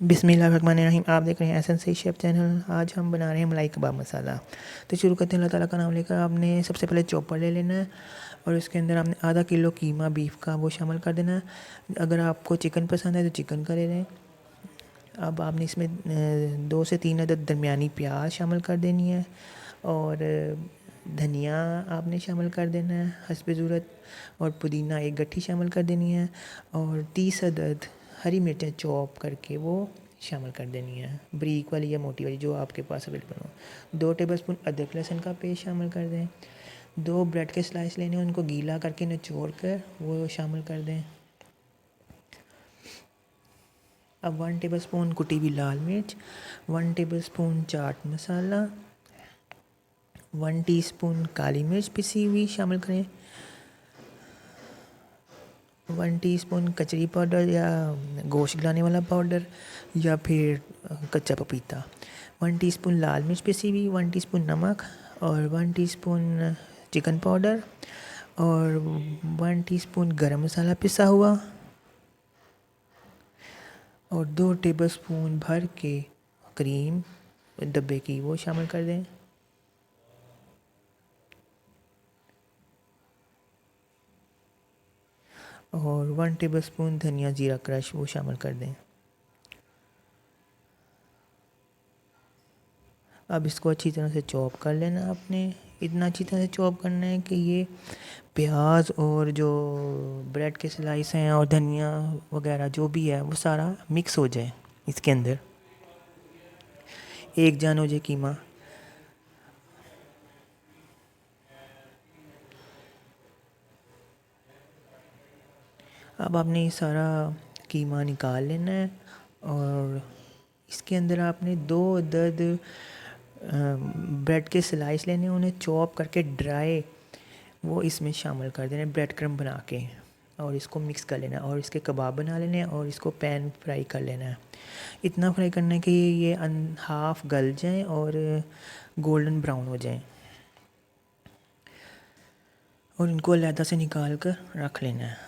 बिस्मिल्लाहिर्रहमानिर्रहीम। आप देख रहे हैं एसएन सी शेफ चैनल। आज हम बना रहे हैं मलाई कबाब मसाला। तो शुरू करते हैं। अल्लाह ताला का नाम लेकर आपने सबसे पहले चॉपर ले लेना है और उसके अंदर आपने आधा किलो कीमा बीफ का वो शामिल कर देना है। अगर आपको चिकन पसंद है तो चिकन का ले लें। अब आपने इसमें 2 से 3 अदद दरमियानी प्याज शामिल कर देनी है और धनिया आपने शामिल कर देना है हस्ब ज़रूरत, और पुदीना एक गट्ठी शामिल कर देनी है और 30 अदद हरी मिर्चें चॉप करके वो शामिल कर देनी है, बारीक वाली या मोटी वाली जो आपके पास अवेलेबल हो। 2 टेबलस्पून अदरक लहसुन का पेस्ट शामिल कर दें। 2 ब्रेड के स्लाइस लेने, उनको गीला करके निचोड़ कर वो शामिल कर दें। अब 1 टेबलस्पून कुटी हुई लाल मिर्च, 1 टेबलस्पून चाट मसाला, 1 टीस्पून काली मिर्च पिसी हुई शामिल करें। 1 टीस्पून कचरी पाउडर या गोश्त गलाने वाला पाउडर या फिर कच्चा पपीता। 1 टीस्पून लाल मिर्च पिसी हुई, 1 टीस्पून नमक और 1 टीस्पून चिकन पाउडर और 1 टीस्पून गरम मसाला पिसा हुआ और 2 टेबलस्पून भर के क्रीम डब्बे की वो शामिल कर दें। और 1 टेबलस्पून धनिया जीरा क्रश वो शामिल कर दें। अब इसको अच्छी तरह से चॉप कर लेना आपने। इतना अच्छी तरह से चॉप करना है कि ये प्याज और जो ब्रेड के स्लाइस हैं और धनिया वगैरह जो भी है वो सारा मिक्स हो जाए इसके अंदर, एक जान हो जाए कीमा। अब आपने ये सारा कीमा निकाल लेना है और इसके अंदर आपने 2 अदद ब्रेड के स्लाइस लेने, उन्हें चॉप करके ड्राई वो इसमें शामिल कर देना ब्रेड क्रम्ब बना के, और इसको मिक्स कर लेना और इसके कबाब बना लेने और इसको पैन फ्राई कर लेना है। इतना फ्राई करना है कि ये हाफ गल जाएं और गोल्डन ब्राउन हो जाएं और इनको अलहदा से निकाल कर रख लेना है।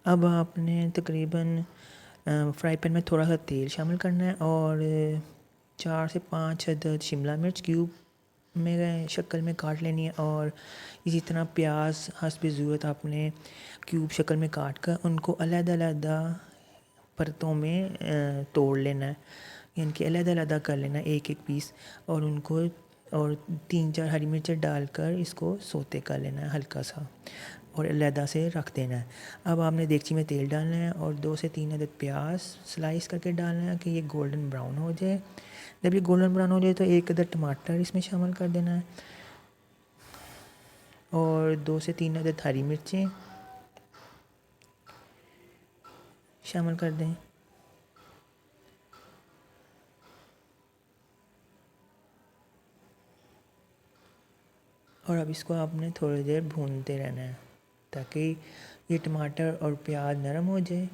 अब आपने तकरीबन फ्राई पैन में थोड़ा सा तेल शामिल करना है और 4 से 5 अदद शिमला मिर्च क्यूब में शक्ल में काट लेनी है और इसी तरह प्याज हस्ब ज़रूरत आपने क्यूब शक्ल में काट कर उनको अलग-अलग परतों में तोड़ लेना है, यानी कि अलग-अलग कर लेना है एक एक पीस, और उनको और 3-4 हरी मिर्चें डालकर इसको सोते कर लेना है हल्का सा और अलहदा से रख देना है। अब आपने देगची में तेल डालना है और 2 से 3 अदद प्याज स्लाइस करके डालना है कि ये गोल्डन ब्राउन हो जाए। जब ये गोल्डन ब्राउन हो जाए तो 1 अदद टमाटर इसमें शामिल कर देना है और 2 से 3 अदद हरी मिर्चें शामिल कर दें। और अब इसको आपने थोड़ी देर भूनते रहना है ताकि ये टमाटर और प्याज नरम हो जाए।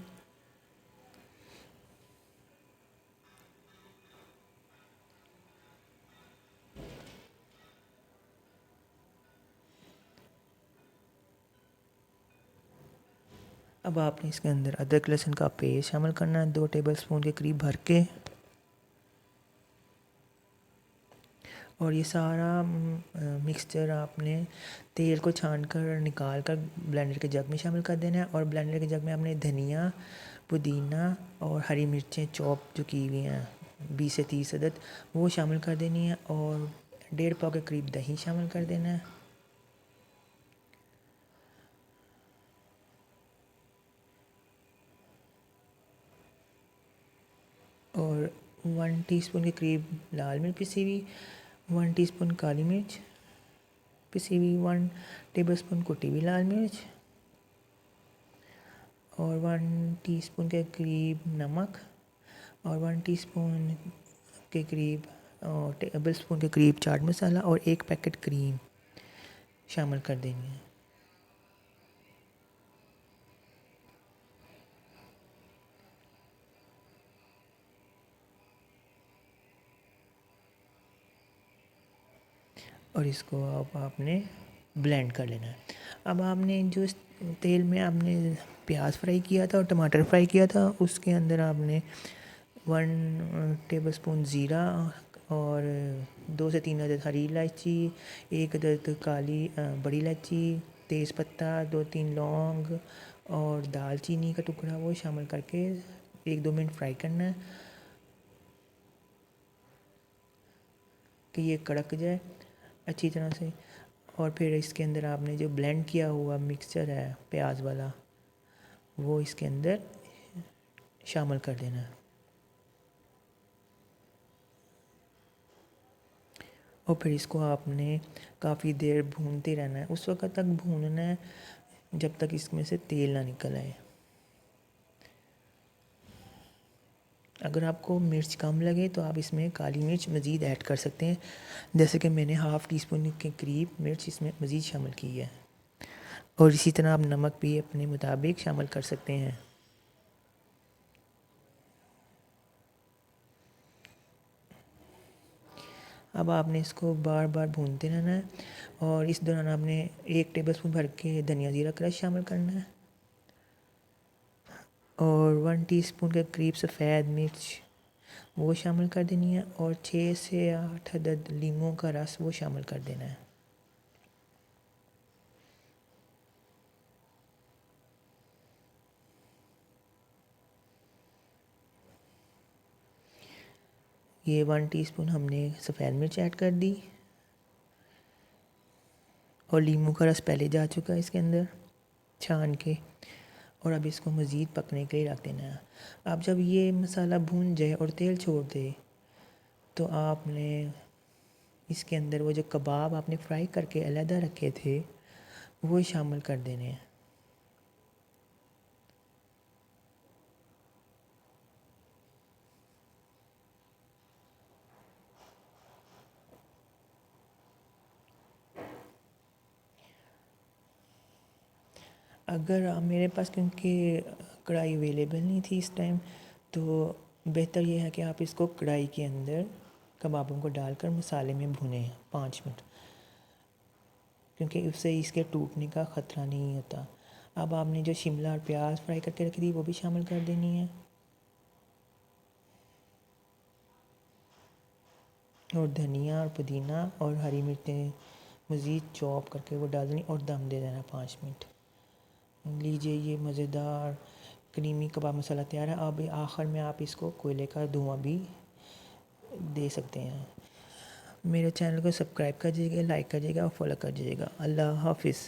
अब आपने इसके अंदर अदरक लहसुन का पेस्ट शामिल करना है 2 टेबलस्पून के करीब भर के, और ये सारा मिक्सचर आपने तेल को छान कर निकाल कर ब्लेंडर के जग में शामिल कर देना है और ब्लेंडर के जग में आपने धनिया, पुदीना और हरी मिर्चें चॉप जो की हुई हैं 20 से 30 अदद वो शामिल कर देनी है और 1.5 पाव के करीब दही शामिल कर देना है और 1 टीस्पून के करीब लाल मिर्च पिसी हुई, 1 टीस्पून काली मिर्च पिसी हुई, 1 टेबलस्पून कुटी हुई लाल मिर्च और 1 टीस्पून के करीब नमक और 1 टीस्पून के करीब टेबल स्पून के करीब चाट मसाला और 1 पैकेट क्रीम शामिल कर देंगे। और इसको अब आपने ब्लेंड कर लेना है। अब आपने जो इस तेल में आपने प्याज फ्राई किया था और टमाटर फ्राई किया था, उसके अंदर आपने 1 टेबलस्पून ज़ीरा और 2 से 3 अदद हरी इलायची, 1 अदद काली बड़ी इलायची, तेज़पत्ता, 2-3 लौंग और दालचीनी का टुकड़ा वो शामिल करके 1-2 मिनट फ्राई करना है कि ये कड़क जाए अच्छी तरह से। और फिर इसके अंदर आपने जो ब्लेंड किया हुआ मिक्सचर है प्याज वाला, वो इसके अंदर शामिल कर देना है और फिर इसको आपने काफ़ी देर भूनते रहना है। उस वक्त तक भूनना है जब तक इसमें से तेल ना निकल आए। अगर आपको मिर्च कम लगे तो आप इसमें काली मिर्च मज़ीद ऐड कर सकते हैं, जैसे कि मैंने हाफ़ टी स्पून के करीब मिर्च इसमें मज़ीद शामिल की है। और इसी तरह आप नमक भी अपने मुताबिक शामिल कर सकते हैं। अब आपने इसको बार बार भूनते रहना है और इस दौरान आपने 1 टेबलस्पून भर के धनिया ज़ीरा क्रश शामिल करना है और 1 टीस्पून के करीब सफ़ेद मिर्च वो शामिल कर देनी है और 6 से 8 अदद लीमों का रस वो शामिल कर देना है। ये 1 टीस्पून हमने सफ़ेद मिर्च ऐड कर दी और लीमू का रस पहले जा चुका है इसके अंदर छान के। और अब इसको मज़ीद पकने के लिए रख देना है। अब जब ये मसाला भून जाए और तेल छोड़ दे तो आपने इसके अंदर वो जो कबाब आपने फ्राई करके अलहदा रखे थे वो शामिल कर देने हैं। अगर आप मेरे पास क्योंकि कढ़ाई अवेलेबल नहीं थी इस टाइम, तो बेहतर ये है कि आप इसको कढ़ाई के अंदर कबाबों को डालकर मसाले में भुनें 5 मिनट, क्योंकि उससे इसके टूटने का ख़तरा नहीं होता। अब आपने जो शिमला और प्याज फ्राई करके रखी थी वो भी शामिल कर देनी है और धनिया और पुदीना और हरी मिर्चें मज़ीद चॉप करके वो डाल देनी और दम दे देना 5 मिनट। लीजिए ये मज़ेदार क्रीमी कबाब मसाला तैयार है। अब आखिर में आप इसको कोयले का धुआं भी दे सकते हैं। मेरे चैनल को सब्सक्राइब कर दीजिएगा, लाइक कर दीजिएगा और फॉलो कर दीजिएगा। अल्लाह हाफ़िज़।